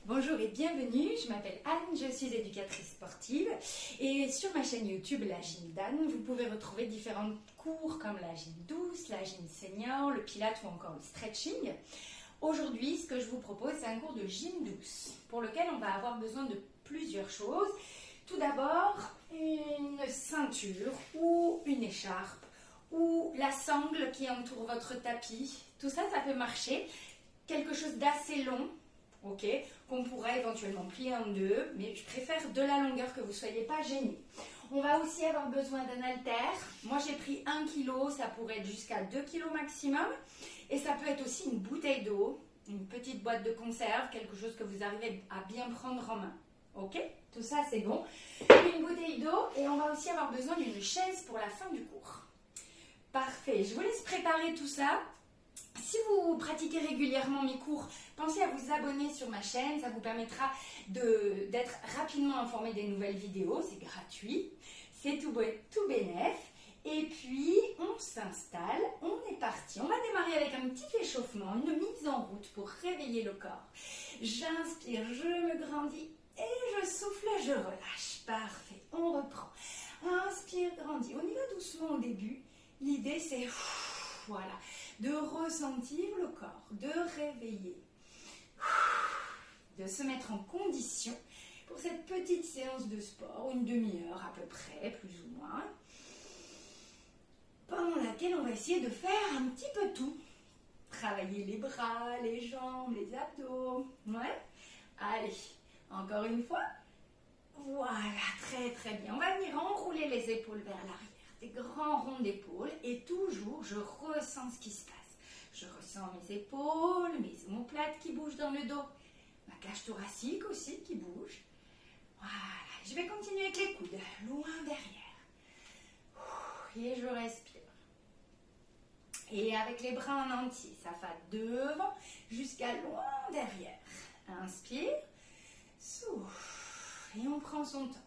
Bonjour et bienvenue, je m'appelle Anne, je suis éducatrice sportive et sur ma chaîne YouTube La Gym d'Anne, vous pouvez retrouver différents cours comme la gym douce, la gym senior, le pilates ou encore le stretching. Aujourd'hui, ce que je vous propose, c'est un cours de gym douce pour lequel on va avoir besoin de plusieurs choses. Tout d'abord, une ceinture ou une écharpe ou la sangle qui entoure votre tapis. Tout ça, ça peut marcher. Quelque chose d'assez long, ok, qu'on pourrait éventuellement plier en deux, mais je préfère de la longueur, que vous ne soyez pas gênés. On va aussi avoir besoin d'un haltère. Moi, j'ai pris 1 kg, ça pourrait être jusqu'à 2 kg maximum. Et ça peut être aussi une bouteille d'eau, une petite boîte de conserve, quelque chose que vous arrivez à bien prendre en main. Ok, tout ça, c'est bon. Une bouteille d'eau et on va aussi avoir besoin d'une chaise pour la fin du cours. Parfait, je vous laisse préparer tout ça. Si vous pratiquez régulièrement mes cours, pensez à vous abonner sur ma chaîne, ça vous permettra d'être rapidement informé des nouvelles vidéos, c'est gratuit, c'est tout bénef. Et puis on s'installe, on est parti. On va démarrer avec un petit échauffement, une mise en route pour réveiller le corps. J'inspire, je me grandis et je souffle, je relâche. Parfait, on reprend. Inspire, grandis. On y va doucement au début. L'idée c'est, voilà, de ressentir le corps, de réveiller, de se mettre en condition pour cette petite séance de sport, une demi-heure à peu près, plus ou moins, pendant laquelle on va essayer de faire un petit peu tout. Travailler les bras, les jambes, les abdos, ouais. Allez, encore une fois. Voilà, très très bien. On va venir enrouler les épaules vers l'arrière. Des grands ronds d'épaules et toujours je ressens ce qui se passe. Je ressens mes épaules, mes omoplates qui bougent dans le dos, ma cage thoracique aussi qui bouge. Voilà, je vais continuer avec les coudes, loin derrière. Et je respire. Et avec les bras en entier, ça va devant jusqu'à loin derrière. Inspire, souffle et on prend son temps.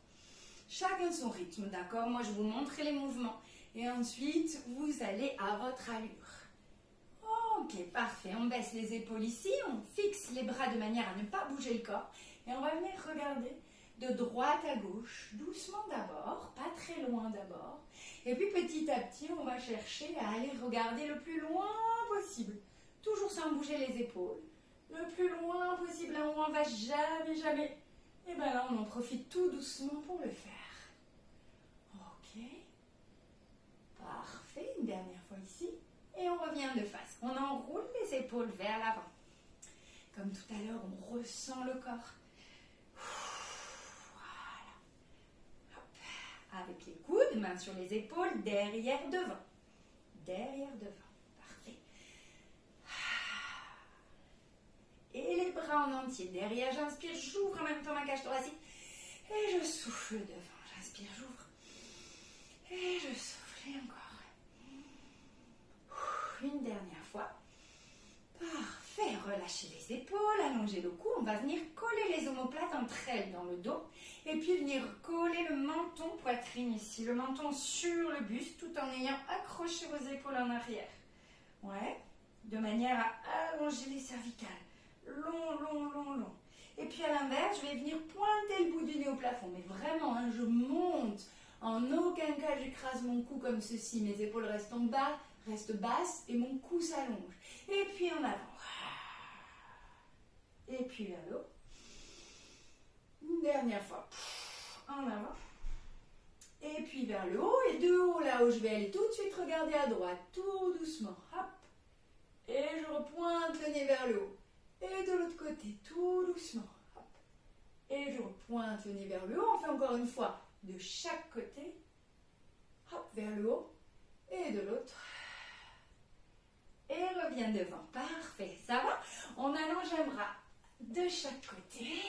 Chacun son rythme, d'accord? Moi, je vous montre les mouvements. Et ensuite, vous allez à votre allure. Ok, parfait. On baisse les épaules ici. On fixe les bras de manière à ne pas bouger le corps. Et on va venir regarder de droite à gauche. Doucement d'abord, pas très loin d'abord. Et puis, petit à petit, on va chercher à aller regarder le plus loin possible. Toujours sans bouger les épaules. Le plus loin possible, là où on va jamais. Et bien là, on en profite tout doucement pour le faire. Ok. Parfait. Une dernière fois ici. Et on revient de face. On enroule les épaules vers l'avant. Comme tout à l'heure, on ressent le corps. Voilà. Hop. Avec les coudes, mains sur les épaules, derrière, devant. Derrière, devant. Parfait. Et les bras en entier. Derrière, j'inspire, j'ouvre en même temps ma cage thoracique. Et je souffle devant. J'inspire, j'ouvre. Et je souffle. Et encore. Une dernière fois. Parfait. Relâchez les épaules, allongez le cou. On va venir coller les omoplates entre elles dans le dos. Et puis venir coller le menton poitrine ici. Le menton sur le buste tout en ayant accroché vos épaules en arrière. Ouais. De manière à allonger les cervicales. Long. Et puis à l'inverse, je vais venir pointer le bout du nez au plafond. Mais vraiment, hein, je monte. En aucun cas, j'écrase mon cou comme ceci. Mes épaules restent en bas, restent basses et mon cou s'allonge. Et puis en avant. Et puis vers le haut. Une dernière fois. En avant. Et puis vers le haut. Et de haut, là où je vais aller tout de suite, regardez à droite. Tout doucement. Hop. Et je repointe le nez vers le haut. Et de l'autre côté, tout doucement. Hop. Et je repointe le nez vers le haut. On fait encore une fois de chaque côté. Hop, vers le haut. Et de l'autre. Et reviens devant. Parfait. Ça va? On allonge un bras de chaque côté.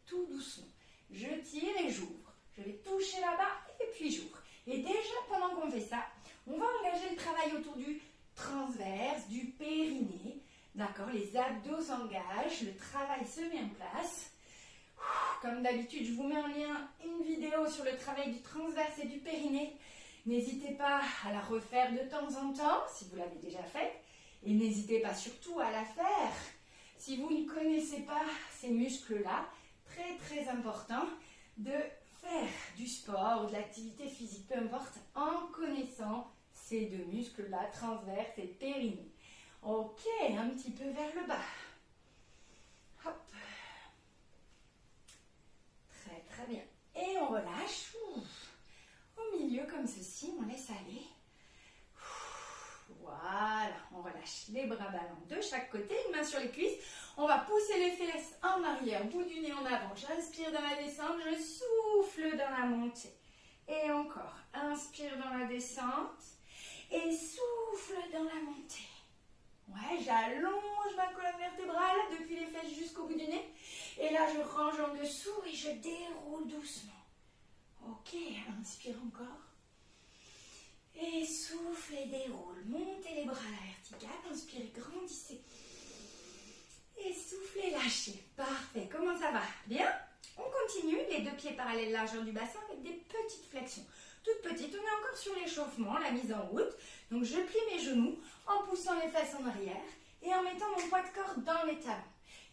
Tout doucement. Je tire et j'ouvre. Je vais toucher là-bas et puis j'ouvre. Et déjà, pendant qu'on fait ça, on va engager le travail autour du transverse, du périnée. D'accord, les abdos s'engagent, le travail se met en place. Comme d'habitude, je vous mets en lien une vidéo sur le travail du transverse et du périnée. N'hésitez pas à la refaire de temps en temps, si vous l'avez déjà faite. Et n'hésitez pas surtout à la faire si vous ne connaissez connaissez pas ces muscles-là, très très important de faire du sport ou de l'activité physique, peu importe, en connaissant ces deux muscles-là, transverses et périnée. Ok, un petit peu vers le bas. Hop. Très très bien. Et on relâche. Au milieu comme ceci, on laisse aller. Voilà, on relâche les bras ballants de chaque côté, une main sur les cuisses. On va pousser les fesses en arrière, bout du nez en avant. J'inspire dans la descente, je souffle dans la montée. Et encore, inspire dans la descente et souffle dans la montée. Ouais, j'allonge ma colonne vertébrale depuis les fesses jusqu'au bout du nez. Et là, je range en dessous et je déroule doucement. Ok, inspire encore. Et souffle et déroule. Montez les bras à la verticale. Inspirez, grandissez. Et soufflez, lâchez. Parfait. Comment ça va? Bien? On continue. Les deux pieds parallèles largeur du bassin avec des petites flexions. Toutes petites. On est encore sur l'échauffement, la mise en route. Donc je plie mes genoux en poussant les fesses en arrière et en mettant mon poids de corps dans les talons.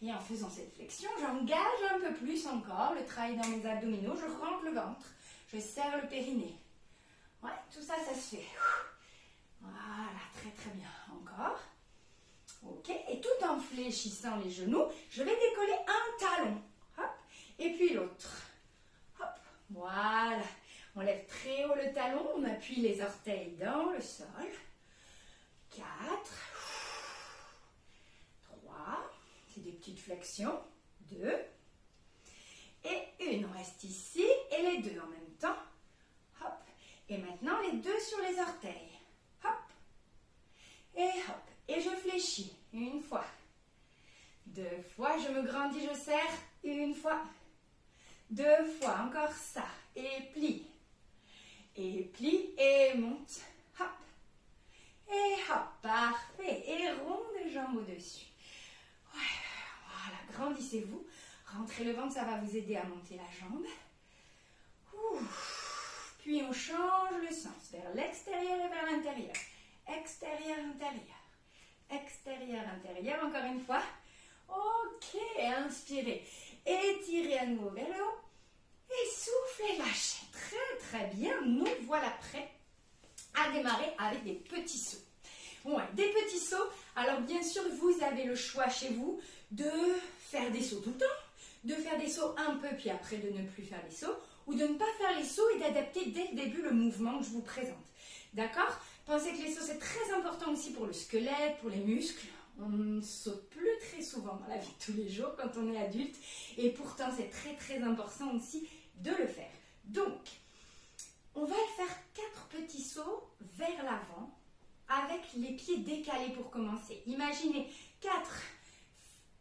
Et en faisant cette flexion, j'engage un peu plus encore le travail dans mes abdominaux. Je rentre le ventre. Je serre le périnée. Ouais, tout ça, ça se fait. Voilà, très très bien. Encore. Ok, et tout en fléchissant les genoux, je vais décoller un talon. Hop, et puis l'autre. Hop, voilà. On lève très haut le talon, on appuie les orteils dans le sol. 4. 3. C'est des petites flexions. 2. Et 1. On reste ici et les deux en même temps. Hop. Et maintenant, les deux sur les orteils. Hop. Et hop. Et je fléchis. 1 fois. 2 fois. Je me grandis, je serre. 1 fois. 2 fois. Encore ça. Et plie. Et plie. Et monte. Hop. Et hop. Parfait. Et rond des jambes au-dessus. Ouais. Voilà. Grandissez-vous. Rentrez le ventre. Ça va vous aider à monter la jambe. Ouf. Puis on change le sens vers l'extérieur et vers l'intérieur. Extérieur, intérieur. Extérieur, intérieur. Encore une fois. Ok. Inspirez. Étirez à nouveau vers le haut. Et soufflez, lâchez. Très très bien. Nous voilà prêts à démarrer avec des petits sauts. Ouais, des petits sauts. Alors bien sûr, vous avez le choix chez vous de faire des sauts tout le temps, de faire des sauts un peu, puis après de ne plus faire les sauts, ou de ne pas faire les sauts et d'adapter dès le début le mouvement que je vous présente. D'accord? Pensez que les sauts, c'est très important aussi pour le squelette, pour les muscles. On ne saute plus très souvent dans la vie de tous les jours quand on est adulte, et pourtant c'est très très important aussi de le faire. Donc, on va faire 4 petits sauts vers l'avant avec les pieds décalés pour commencer. Imaginez 4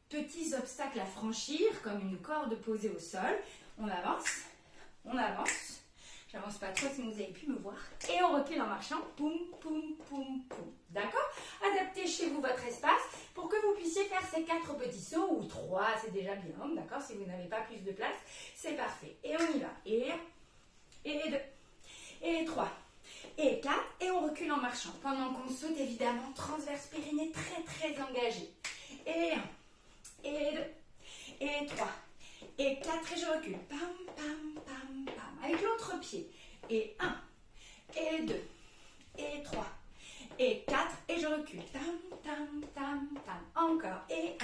petits obstacles à franchir, comme une corde posée au sol. On avance, on avance. J'avance pas trop si vous avez pu me voir. Et on recule en marchant. Poum, poum, poum, poum. D'accord? Adaptez chez vous votre espace pour que vous puissiez faire ces 4 petits sauts, ou 3, c'est déjà bien. D'accord? Si vous n'avez pas plus de place, c'est parfait. Et on y va. Et 2. Et 3. Et 4. Et on recule en marchant. Pendant qu'on saute, évidemment, transverse périnée très très engagé. Et 1. Et 2. Et 3. Et 4. Et je recule. Pam, pam, pam, pam. Avec l'autre pied. Et 1. Et 2. Et 3. Et 4. Et je recule. Tam, tam, tam, tam. Encore. Et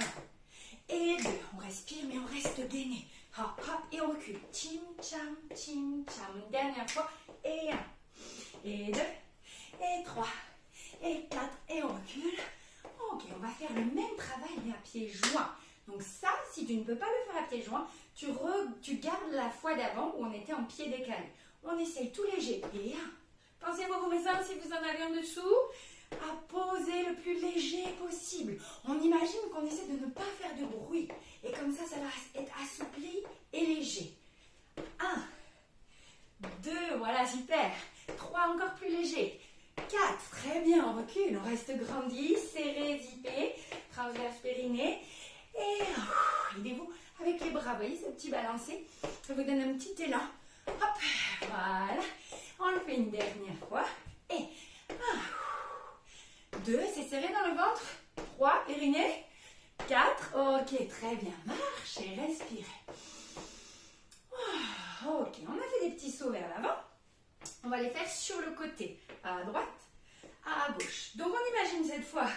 1. Et 2. On respire, mais on reste gainé. Hop, hop. Et on recule. Tim, cham, tim, cham. Une dernière fois. Et 1. Et 2. Et 3. Et 4. Et on recule. Ok, on va faire le même travail, mais à pieds joints. Donc ça, si tu ne peux pas le faire à pieds joints, tu gardes la fois d'avant où on était en pied décalé. On essaye tout léger. Et 1. Pensez à vos voisins si vous en avez en dessous. À poser le plus léger possible. On imagine qu'on essaie de ne pas faire de bruit. Et comme ça, ça va être assoupli et léger. 1. 2. Voilà, super. 3. Encore plus léger. 4. Très bien, on recule. On reste grandi, serré, zippé. Transverse périnée. Et aidez-vous avec les bras. Vous voyez ce petit balancé? Ça vous donne un petit élan. Hop, voilà. On le fait une dernière fois. Et 1. 2, c'est serré dans le ventre. 3, périnée. 4. Ok, très bien. Marchez, respirez. Ok, on a fait des petits sauts vers l'avant. On va les faire sur le côté, à droite, à gauche. Donc on imagine cette fois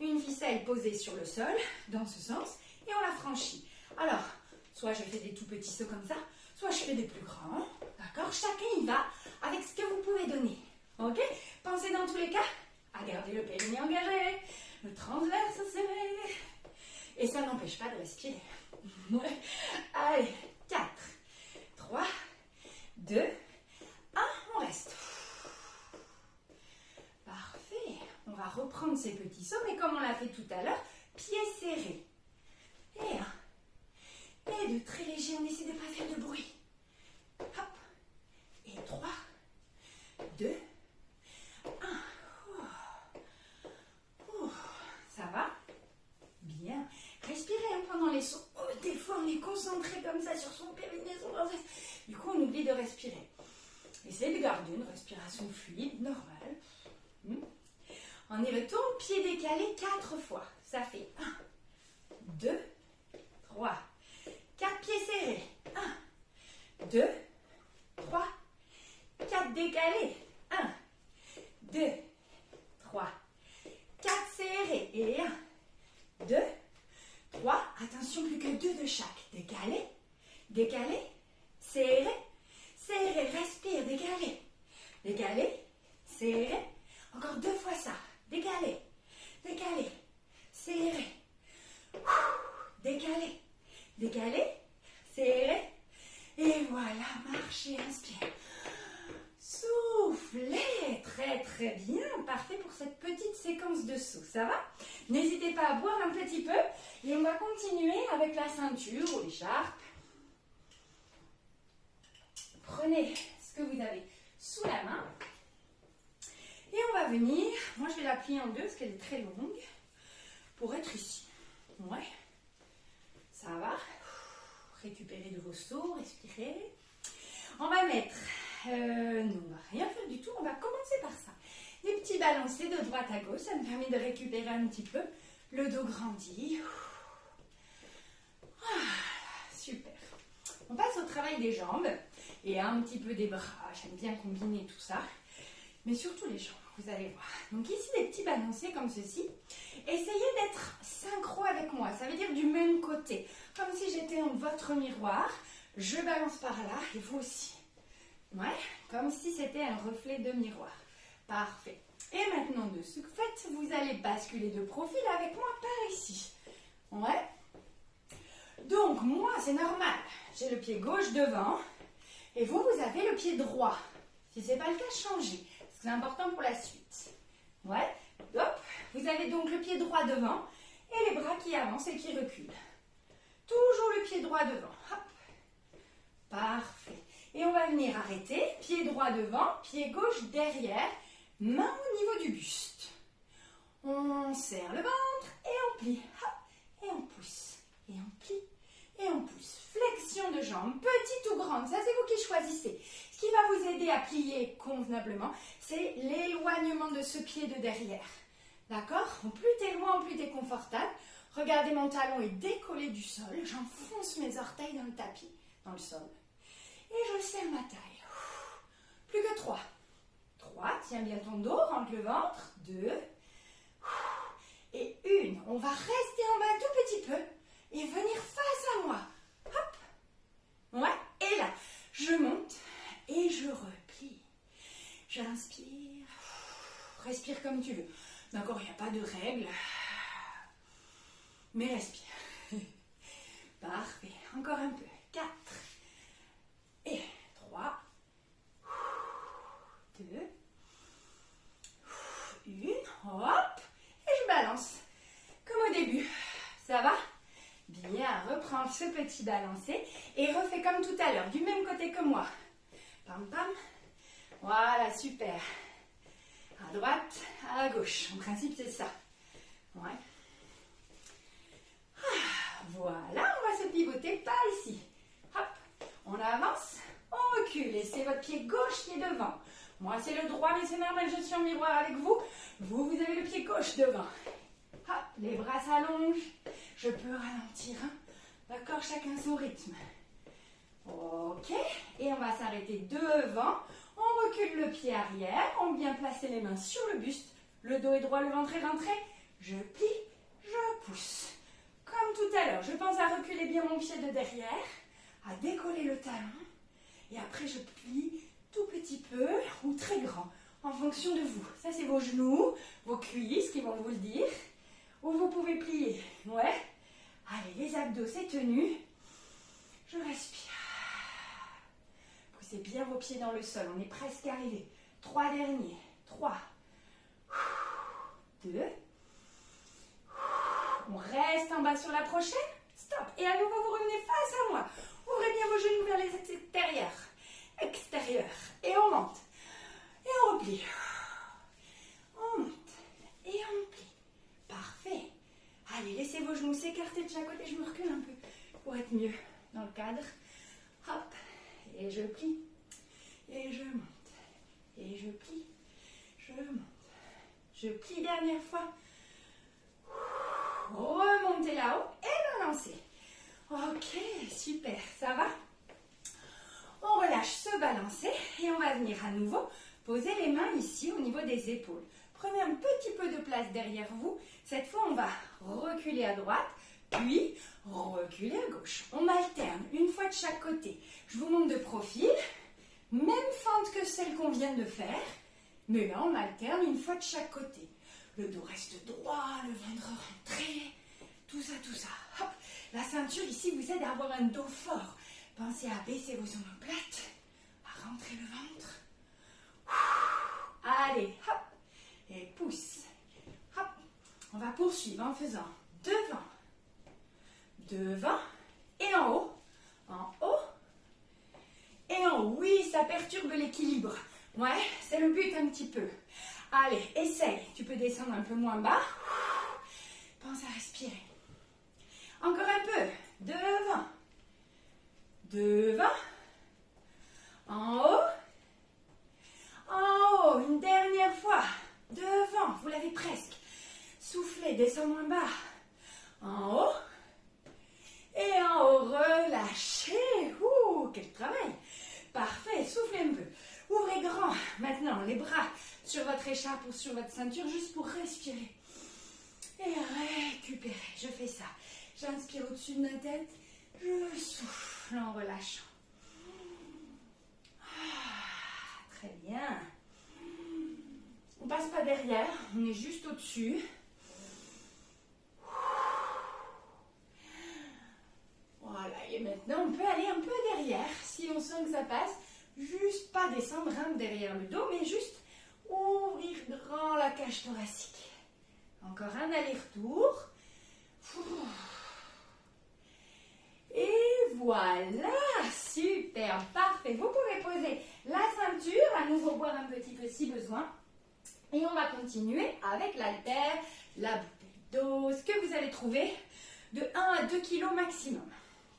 une ficelle posée sur le sol, dans ce sens, et on la franchit. Alors, soit je fais des tout petits sauts comme ça, soit je fais des plus grands. D'accord? Chacun y va avec ce que vous pouvez donner. Ok? Pensez dans tous les cas à garder le périnée engagé, le transverse serré. Et ça n'empêche pas de respirer. Allez, 4, 3, 2, 1, on reste. Parfait. On va reprendre ces petits sauts, mais comme on l'a fait tout à l'heure, pieds serrés. Et 1. Et 2, très léger, on essaie de ne pas faire de bruit. Hop. Et 3, 2, 1. Ça va? Bien. Respirez pendant les sauts. Oh, des fois, on est concentré comme ça sur son périnée, son transverse. Du coup, on oublie de respirer. Essayez de garder une respiration fluide, normale. On y retourne, pied décalé 4 fois. Ça fait 1, 2, 3, 4 pieds serrés. 1, 2, 3, 4 décalés. 1, 2, 3, 4 serrés. Et 1, 2, 3. Attention, plus que 2 de chaque. Décalé, décalé, serré, serré. Respire, décalé, décalé, serré. Encore 2 fois ça. Décalé, décalé, serré. Décalé, décalé, serré. Et voilà, marchez, inspire. Soufflez. Très très bien. Parfait pour cette petite séquence de sauts. Ça va? N'hésitez pas à boire un petit peu. Et on va continuer avec la ceinture ou l'écharpe. Prenez ce que vous avez sous la main. Et on va venir, moi je vais la plier en deux parce qu'elle est très longue, pour être ici. Ouais. Ça va. Récupérez de vos sauts, respirez. On va mettre, non, on va rien faire du tout, on va commencer par ça. Des petits balancés de droite à gauche, ça me permet de récupérer un petit peu. Le dos grandit. Super. On passe au travail des jambes et un petit peu des bras. J'aime bien combiner tout ça. Mais surtout les jambes, vous allez voir. Donc ici, des petits balancés comme ceci. Essayez d'être synchro avec moi. Ça veut dire du même côté. Comme si j'étais dans votre miroir. Je balance par là et vous aussi. Ouais, comme si c'était un reflet de miroir. Parfait. Et maintenant, de ce fait, vous allez basculer de profil avec moi par ici. Ouais. Donc, moi, c'est normal. J'ai le pied gauche devant. Et vous, vous avez le pied droit. Si ce n'est pas le cas, changez. Parce que c'est important pour la suite. Ouais. Hop. Vous avez donc le pied droit devant. Et les bras qui avancent et qui reculent. Toujours le pied droit devant. Hop. Parfait. Et on va venir arrêter. Pied droit devant, pied gauche derrière. Main au niveau du buste. On serre le ventre et on plie. Hop. Et on pousse. Et on plie. Et on pousse. Flexion de jambes, petite ou grande, ça c'est vous qui choisissez. Ce qui va vous aider à plier convenablement, c'est l'éloignement de ce pied de derrière. D'accord? Plus tu es loin, plus tu es confortable. Regardez, mon talon est décollé du sol. J'enfonce mes orteils dans le tapis, dans le sol. Et je serre ma taille. Plus que 3. 3, tiens bien ton dos, rentre le ventre. 2. Et 1. On va rester en bas un tout petit peu et venir face à moi. Hop. Ouais. Et là, je monte et je replie. J'inspire. Respire comme tu veux. D'accord, il n'y a pas de règle. Mais respire. Parfait. Encore un peu. 4. Et 3. 2. 1. Hop. Et je balance. Comme au début. Ça va? Bien, reprends ce petit balancé et refais comme tout à l'heure, du même côté que moi. Pam pam. Voilà, super. À droite, à gauche. En principe, c'est ça. Ouais. Voilà, on va se pivoter par ici. Hop, on avance, on recule. Et c'est votre pied gauche qui est devant. Moi, c'est le droit, mais c'est normal, je suis en miroir avec vous. Vous, vous avez le pied gauche devant. Hop, les bras s'allongent. je peux ralentir. Hein. D'accord, chacun son rythme. Ok, et on va s'arrêter devant. On recule le pied arrière, on vient placer les mains sur le buste. Le dos est droit, le ventre est rentré. Je plie, je pousse. Comme tout à l'heure, je pense à reculer bien mon pied de derrière, à décoller le talon. Et après, je plie tout petit peu ou très grand, en fonction de vous. Ça, c'est vos genoux, vos cuisses qui vont vous le dire. Ou vous pouvez plier. Ouais. Allez, les abdos, c'est tenu. Je respire. Poussez bien vos pieds dans le sol. On est presque arrivé. 3 derniers. 3. 2. On reste en bas sur la prochaine. Stop. Et à nouveau, vous revenez face à moi. Ouvrez bien vos genoux vers les extérieurs. Extérieurs. Et on monte. Et on replie. On monte. Et on plie. Parfait. Allez, laissez vos genoux s'écarter de chaque côté. Je me recule un peu pour être mieux dans le cadre. Hop. Et je plie. Et je monte. Et je plie. Je monte. Je plie dernière fois. Remontez là-haut et balancez. Ok, super. Ça va? On relâche ce balancer et on va venir à nouveau poser les mains ici au niveau des épaules. Prenez un petit peu de place derrière vous. Cette fois, on va reculer à droite, puis reculer à gauche. On alterne une fois de chaque côté. Je vous montre de profil. Même fente que celle qu'on vient de faire. Mais là, on alterne une fois de chaque côté. Le dos reste droit, le ventre rentré. Tout ça, tout ça. Hop. La ceinture ici vous aide à avoir un dos fort. Pensez à baisser vos omoplates, à rentrer le ventre. Allez, hop. Et pousse. Hop. On va poursuivre en faisant devant, devant et en haut. En haut et en haut. Oui, ça perturbe l'équilibre. Ouais, c'est le but un petit peu. Allez, essaye. Tu peux descendre un peu moins bas. Pense à respirer. Encore un peu. Devant. Devant. En haut. En haut. Une dernière fois. Devant. Vous l'avez presque. Soufflez. Descends moins bas. En haut. Et en haut. Relâchez. Ouh, quel travail. Parfait. Soufflez un peu. Ouvrez grand. Maintenant, les bras sur votre écharpe ou sur votre ceinture, juste pour respirer. Et récupérer. Je fais ça. J'inspire au-dessus de ma tête. Je souffle en relâchant. Très bien. On ne passe pas derrière. On est juste au-dessus. Voilà. Et maintenant, on peut aller un peu derrière. Si on sent que ça passe. Juste pas descendre derrière le dos, mais juste ouvrir grand la cage thoracique. Encore un aller-retour. Et voilà, super, parfait. Vous pouvez poser la ceinture, à nouveau boire un petit peu si besoin. Et on va continuer avec l'haltère, la bouteille d'eau, ce que vous allez trouver de 1 à 2 kg maximum.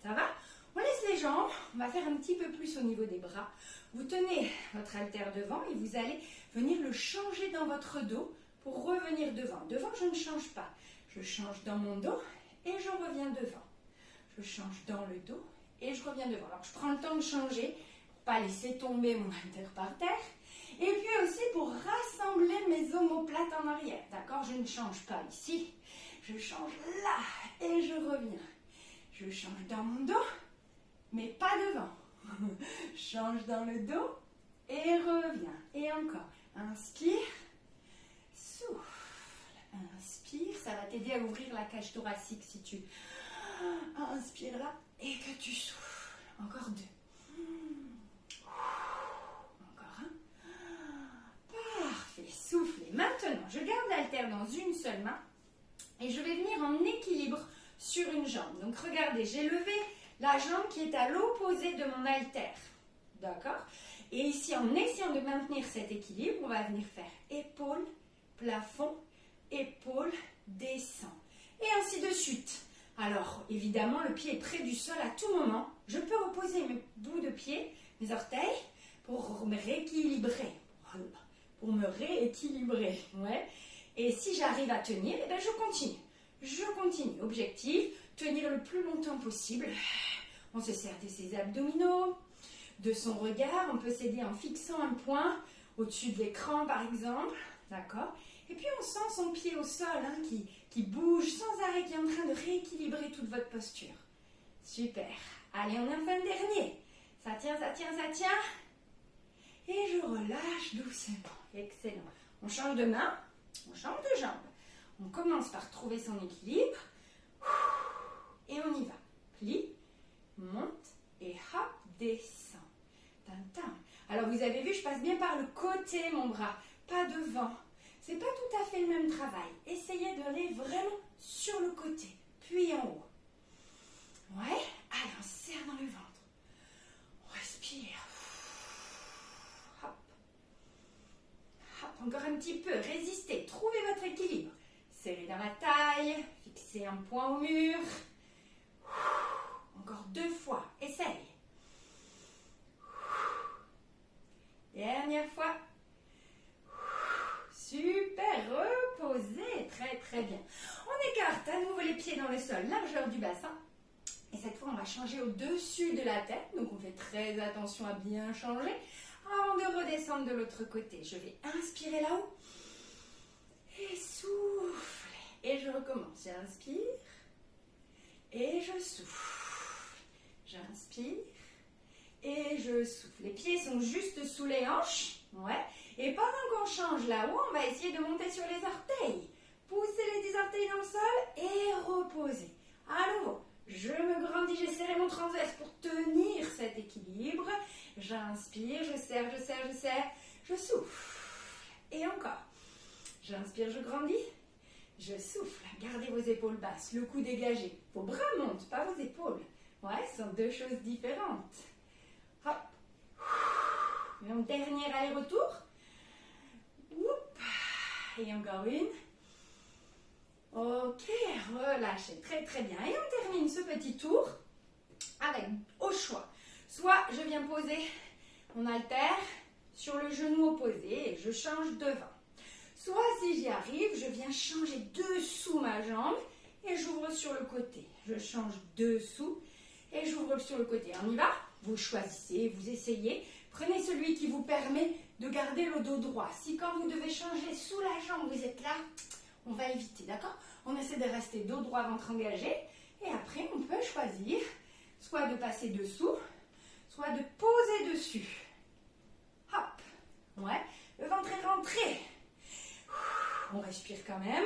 Ça va? On laisse les jambes, on va faire un petit peu plus au niveau des bras. Vous tenez votre haltère devant et vous allez venir le changer dans votre dos pour revenir devant. Devant, je ne change pas. Je change dans mon dos et je reviens devant. Je change dans le dos et je reviens devant. Alors, je prends le temps de changer pour ne pas laisser tomber mon haltère par terre. Et puis aussi pour rassembler mes omoplates en arrière. D'accord? Je ne change pas ici. Je change là et je reviens. Je change dans mon dos, mais pas devant. Change dans le dos et reviens. Et encore. Inspire. Souffle. Inspire. Ça va t'aider à ouvrir la cage thoracique si tu inspires là et que tu souffles. Encore 2. Encore 1. Parfait. Soufflez. Maintenant, je garde l'haltère dans une seule main et je vais venir en équilibre sur une jambe. Donc regardez, j'ai levé la jambe qui est à l'opposé de mon haltère. D'accord? Et ici, en essayant de maintenir cet équilibre, on va venir faire épaule, plafond, épaule, descend. Et ainsi de suite. Alors, évidemment, le pied est près du sol à tout moment. Je peux reposer mes bouts de pied, mes orteils, pour me rééquilibrer. Pour me rééquilibrer. Ouais. Et si j'arrive à tenir, eh bien, je continue. Je continue. Objectif, tenir le plus longtemps possible. On se sert de ses abdominaux, de son regard. On peut s'aider en fixant un point au-dessus de l'écran par exemple. D'accord? Et puis on sent son pied au sol hein, qui bouge sans arrêt, qui est en train de rééquilibrer toute votre posture. Super. Allez, on en fait un dernier. Ça tient, ça tient, ça tient. Et je relâche doucement. Excellent. On change de main, on change de jambe. On commence par trouver son équilibre. Et on y va. Plie, monte et hop, descend. Tintin. Alors vous avez vu, je passe bien par le côté mon bras, pas devant. C'est pas tout à fait le même travail. Essayez d'aller vraiment sur le côté, puis en haut. Ouais. Allez, on serre dans le ventre. On respire. Hop. Hop, encore un petit peu. Résistez. Trouvez votre équilibre. Serrez dans la taille. Fixez un point au mur. Encore 2 fois. Essaye. Dernière fois. Super. Reposez. Très très bien. On écarte à nouveau les pieds dans le sol. Largeur du bassin. Et cette fois, on va changer au-dessus de la tête. Donc, on fait très attention à bien changer. Avant de redescendre de l'autre côté, je vais inspirer là-haut. Et souffler. Et je recommence. J'inspire. Et je souffle. J'inspire. Et je souffle. Les pieds sont juste sous les hanches. Ouais. Et pendant qu'on change là-haut, on va essayer de monter sur les orteils. Poussez les 10 orteils dans le sol et reposez. À nouveau. Je me grandis, j'ai serré mon transverse pour tenir cet équilibre. J'inspire, je serre, je serre, je serre. Je souffle. Et encore. J'inspire, je grandis. Je souffle. Gardez vos épaules basses, le cou dégagé. Vos bras montent, pas vos épaules. Ouais, ce sont 2 choses différentes. Hop. Et un dernier aller-retour. Et encore une. Ok, relâchez, très très bien. Et on termine ce petit tour avec, au choix, soit je viens poser mon haltère sur le genou opposé et je change devant. Soit si j'y arrive, je viens changer dessous ma jambe et j'ouvre sur le côté. Je change dessous et j'ouvre sur le côté. On y va? Vous choisissez, vous essayez. Prenez celui qui vous permet de garder le dos droit. Si quand vous devez changer sous la jambe, vous êtes là, on va éviter, d'accord? On essaie de rester dos droit, ventre engagé. Et après, on peut choisir soit de passer dessous, soit de poser dessus. Hop. Ouais. Le ventre est rentré. On respire quand même.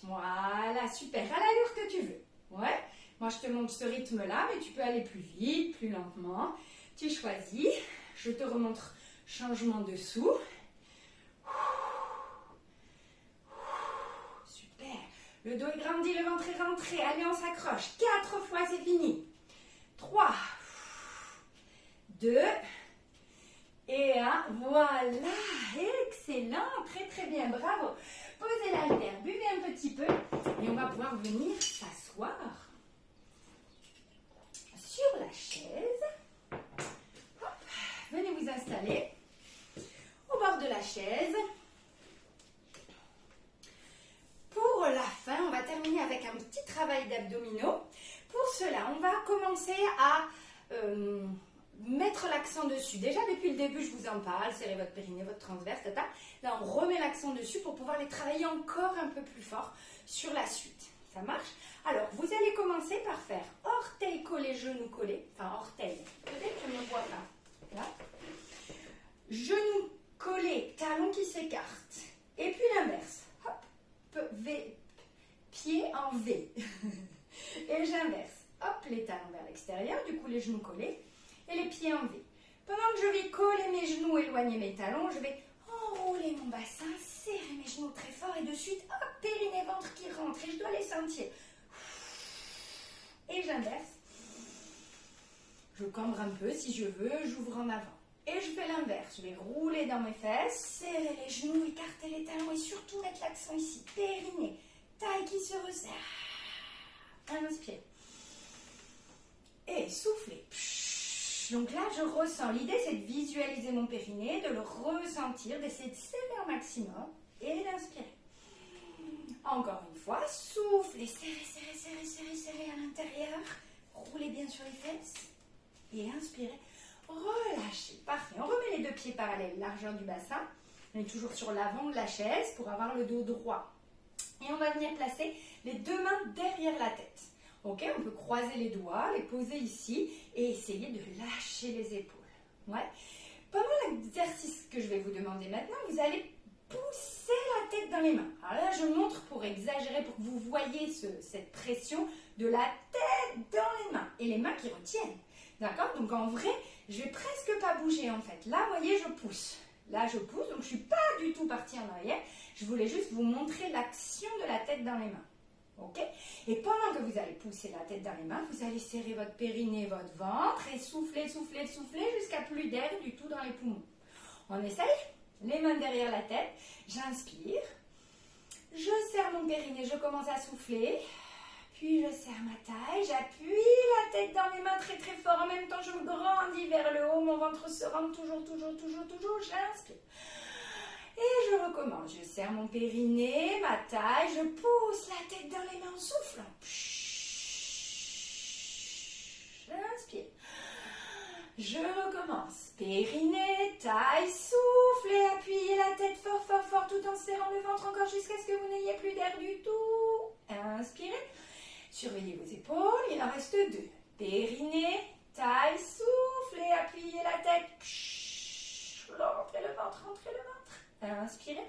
Voilà, super. À l'allure que tu veux. Ouais. Moi, je te montre ce rythme-là, mais tu peux aller plus vite, plus lentement. Tu choisis. Je te remontre changement dessous. Le dos est grandi, le ventre est rentré. Allez, on s'accroche. 4 fois, c'est fini. 3, 2 et 1. Voilà. Excellent. Très, très bien. Bravo. Posez l'haltère. Buvez un petit peu. Et on va pouvoir venir s'asseoir sur la chaise. Hop. Venez vous installer au bord de la chaise. Pour la fin, on va terminer avec un petit travail d'abdominaux. Pour cela, on va commencer à mettre l'accent dessus. Déjà, depuis le début, je vous en parle. Serrez votre périnée, votre transverse, tata. Là, on remet l'accent dessus pour pouvoir les travailler encore un peu plus fort sur la suite. Ça marche? Alors, vous allez commencer par faire orteil collé, genou collé. Enfin, orteil. Peut-être que je ne vois pas. Là. Genou collé, talon qui s'écarte. Et puis l'inverse. V, pied en V. Et j'inverse. Hop, les talons vers l'extérieur, du coup les genoux collés et les pieds en V. Pendant que je vais coller mes genoux, éloigner mes talons, je vais enrouler mon bassin, serrer mes genoux très fort et de suite, hop, périnée, ventre qui rentre et je dois les sentir. Et j'inverse. Je cambre un peu si je veux, j'ouvre en avant. Et je fais l'inverse, je vais rouler dans mes fesses, serrer les genoux, écarter les talons et surtout mettre l'accent ici. Périnée, taille qui se resserre. Inspire. Et soufflez. Donc là, je ressens. L'idée, c'est de visualiser mon périnée, de le ressentir, d'essayer de serrer au maximum et d'inspirer. Encore une fois, soufflez, serrez, serrez, serrez, serrez, serrez à l'intérieur. Roulez bien sur les fesses. Et inspirez, relâchez. Parfait. On remet les deux pieds parallèles, largeur du bassin. On est toujours sur l'avant de la chaise pour avoir le dos droit. Et on va venir placer les deux mains derrière la tête. Ok, on peut croiser les doigts, les poser ici et essayer de lâcher les épaules. Ouais. Pendant l'exercice que je vais vous demander maintenant, vous allez pousser la tête dans les mains. Alors là, je montre pour exagérer, pour que vous voyez cette pression de la tête dans les mains et les mains qui retiennent. D'accord? Donc en vrai, je vais presque pas bouger en fait. Là, vous voyez, je pousse. Là, je pousse, donc je suis pas du tout partie en arrière. Je voulais juste vous montrer l'action de la tête dans les mains. Ok? Et pendant que vous allez pousser la tête dans les mains, vous allez serrer votre périnée, votre ventre et souffler, souffler, souffler jusqu'à plus d'air du tout dans les poumons. On essaye? Les mains derrière la tête. J'inspire. Je serre mon périnée, je commence à souffler. Puis je serre ma taille, j'appuie la tête dans les mains très très fort. En même temps, je me grandis vers le haut. Mon ventre se rentre toujours, toujours, toujours, toujours. J'inspire. Et je recommence. Je serre mon périnée, ma taille. Je pousse la tête dans les mains en soufflant. J'inspire. Je recommence. Périnée, taille, souffle et appuyez la tête fort, fort, fort tout en serrant le ventre encore jusqu'à ce que vous n'ayez plus d'air du tout. Inspirez. Surveillez vos épaules. Il en reste deux. Périnée, taille, souffle et appuyez la tête. Rentrez le ventre, rentrez le ventre. Inspirez.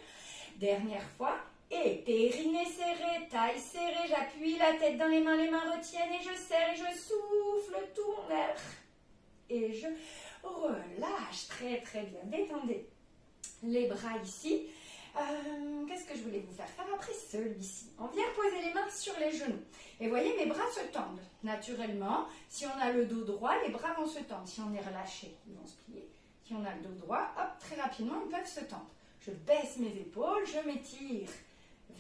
Dernière fois. Et périnée serré, taille serrée. J'appuie la tête dans les mains retiennent et je serre et je souffle tout mon air. Et je relâche très très bien. Détendez les bras ici. Qu'est-ce que je voulais vous faire faire après celui-ci? On vient poser les mains sur les genoux. Et voyez, mes bras se tendent naturellement. Si on a le dos droit, les bras vont se tendre. Si on est relâché, ils vont se plier. Si on a le dos droit, hop, très rapidement, ils peuvent se tendre. Je baisse mes épaules, je m'étire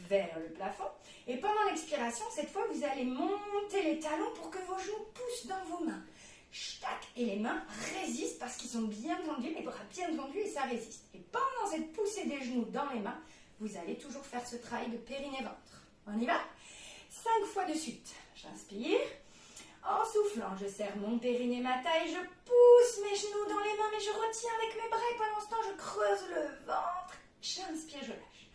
vers le plafond. Et pendant l'expiration, cette fois, vous allez monter les talons pour que vos genoux poussent dans vos mains. Tac, et les mains résistent parce qu'ils sont bien tendus, les bras bien tendus et ça résiste. Et pendant cette poussée des genoux dans les mains, vous allez toujours faire ce travail de périnée-ventre. On y va? 5 fois de suite. J'inspire. En soufflant, je serre mon périnée, ma taille, je pousse mes genoux dans les mains, mais je retiens avec mes bras et pendant ce temps, je creuse le ventre. J'inspire, je lâche.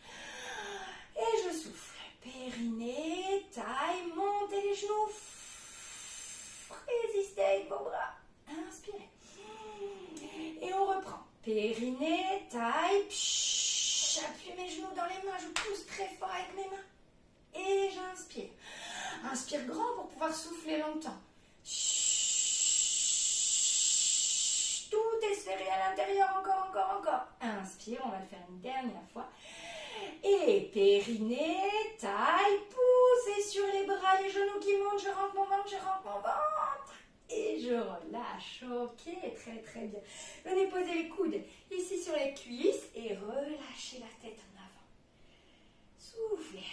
Et je souffle. Périnée, taille, montez les genoux. Résistez avec vos bras. Inspirez. Et on reprend. Périnée, taille. J'appuie mes genoux dans les mains. Je pousse très fort avec mes mains. Et j'inspire. Inspire grand pour pouvoir souffler longtemps. Tout est serré à l'intérieur. Encore, encore, encore. Inspire. On va le faire une dernière fois. Et périnée, taille, poussez sur les bras, les genoux qui montent, je rentre mon ventre, je rentre mon ventre. Et je relâche, ok, très très bien. Venez poser les coudes ici sur les cuisses et relâchez la tête en avant. Soufflez,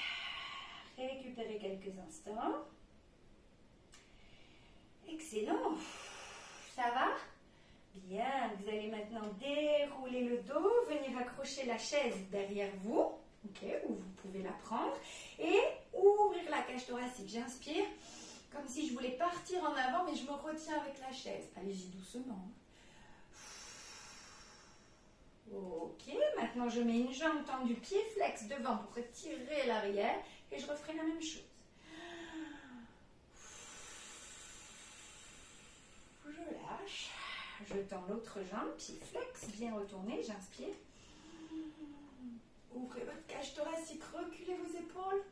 récupérez quelques instants. Excellent, ça va? Bien, vous allez maintenant dérouler le dos, venir accrocher la chaise derrière vous, ok, ou vous pouvez la prendre, et ouvrir la cage thoracique. J'inspire, comme si je voulais partir en avant, mais je me retiens avec la chaise. Allez-y doucement. Ok, maintenant je mets une jambe tendue, pied flex devant pour tirer l'arrière, et je referai la même chose. Je lâche. Je tends l'autre jambe, pied flex, bien retourné, j'inspire. Ouvrez votre cage thoracique, reculez vos épaules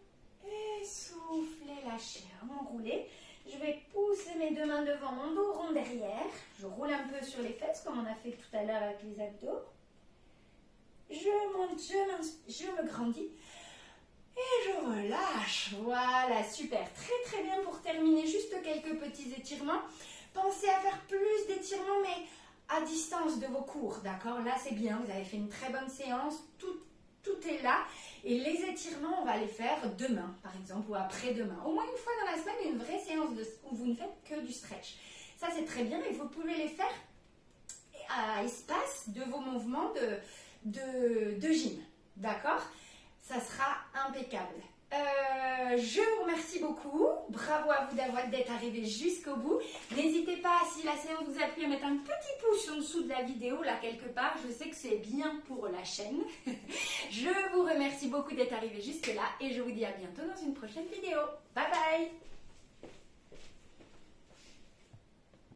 et soufflez, lâchez, enroulez. Je vais pousser mes deux mains devant, mon dos rond derrière. Je roule un peu sur les fesses comme on a fait tout à l'heure avec les abdos. Je monte, je me grandis et je relâche. Voilà, super, très très bien pour terminer. Juste quelques petits étirements. Pensez à faire plus d'étirements, mais à distance de vos cours, d'accord? Là, c'est bien, vous avez fait une très bonne séance, tout est là. Et les étirements, on va les faire demain, par exemple, ou après-demain. Au moins une fois dans la semaine, une vraie séance où vous ne faites que du stretch. Ça, c'est très bien, et vous pouvez les faire à espace de vos mouvements de gym, d'accord? Ça sera impeccable. Je vous remercie beaucoup. Bravo à vous d'être arrivé jusqu'au bout. N'hésitez pas, si la séance vous a plu, à mettre un petit pouce en dessous de la vidéo, là quelque part. Je sais que c'est bien pour la chaîne. Je vous remercie beaucoup d'être arrivé jusque là et je vous dis à bientôt dans une prochaine vidéo. Bye bye!